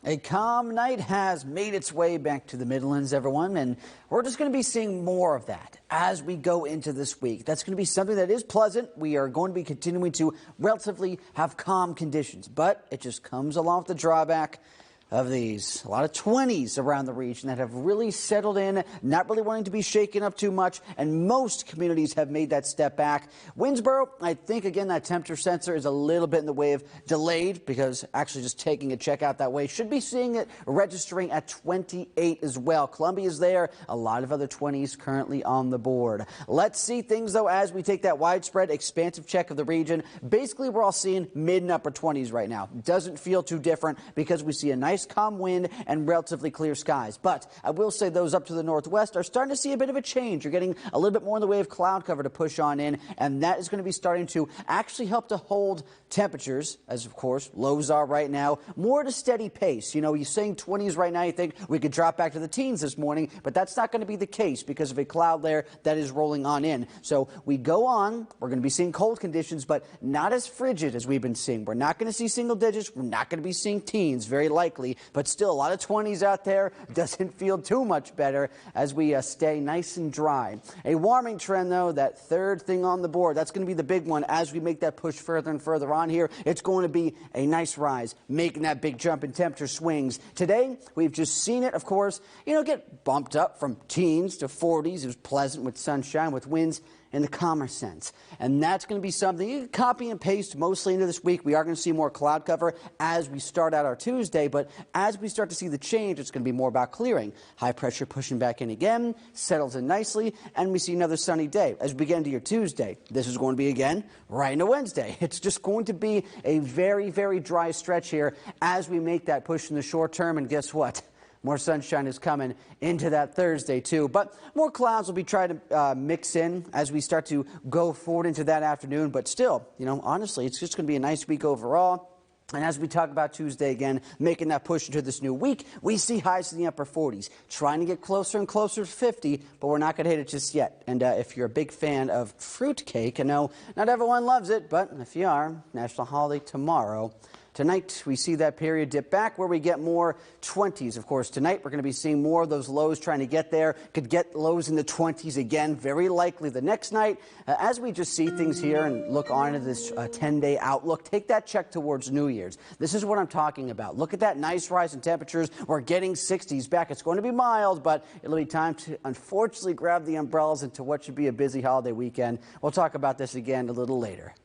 A calm night has made its way back to the Midlands, everyone, and we're just going to be seeing more of that as we go into this week. That's going to be something that is pleasant. We are going to be continuing to relatively have calm conditions, but it just comes along with the drawback of these. A lot of 20s around the region that have really settled in, not really wanting to be shaken up too much, and most communities have made that step back. Winnsboro, I think, again, that temperature sensor is a little bit in the way of delayed because actually just taking a check out that way should be seeing it registering at 28 as well. Columbia is there. A lot of other 20s currently on the board. Let's see things, though, as we take that widespread, expansive check of the region. Basically, we're all seeing mid and upper 20s right now. Doesn't feel too different because we see a nice calm wind and relatively clear skies. But I will say those up to the northwest are starting to see a bit of a change. You're getting a little bit more in the way of cloud cover to push on in, and that is going to be starting to actually help to hold temperatures, as of course lows are right now, more at a steady pace. You know, you're saying 20s right now, you think we could drop back to the teens this morning, but that's not going to be the case because of a cloud layer that is rolling on in. So we go on, we're going to be seeing cold conditions, but not as frigid as we've been seeing. We're not going to see single digits, we're not going to be seeing teens, very likely, but still a lot of 20s out there. Doesn't feel too much better as we stay nice and dry. A warming trend, though, that third thing on the board, that's going to be the big one as we make that push further and further on here. It's going to be a nice rise, making that big jump in temperature swings. Today, we've just seen it, of course, get bumped up from teens to 40s. It was pleasant with sunshine, with winds in the calmer sense. And that's going to be something you can copy and paste mostly into this week. We are going to see more cloud cover as we start out our Tuesday, but as we start to see the change, it's going to be more about clearing. High pressure pushing back in again, settles in nicely, and we see another sunny day. As we begin to your Tuesday, this is going to be again right into Wednesday. It's just going to be a very, very dry stretch here as we make that push in the short term, and guess what? More sunshine is coming into that Thursday, too. But more clouds will be trying to mix in as we start to go forward into that afternoon. But still, honestly, it's just going to be a nice week overall. And as we talk about Tuesday again, making that push into this new week, we see highs in the upper 40s, trying to get closer and closer to 50, but we're not going to hit it just yet. And if you're a big fan of fruitcake, I know not everyone loves it, but if you are, national holiday tomorrow. Tonight, we see that period dip back where we get more 20s. Of course, tonight we're going to be seeing more of those lows trying to get there. Could get lows in the 20s again, very likely the next night. As we just see things here and look on into this 10-day outlook, take that check towards New Year's. This is what I'm talking about. Look at that nice rise in temperatures. We're getting 60s back. It's going to be mild, but it'll be time to, unfortunately, grab the umbrellas into what should be a busy holiday weekend. We'll talk about this again a little later.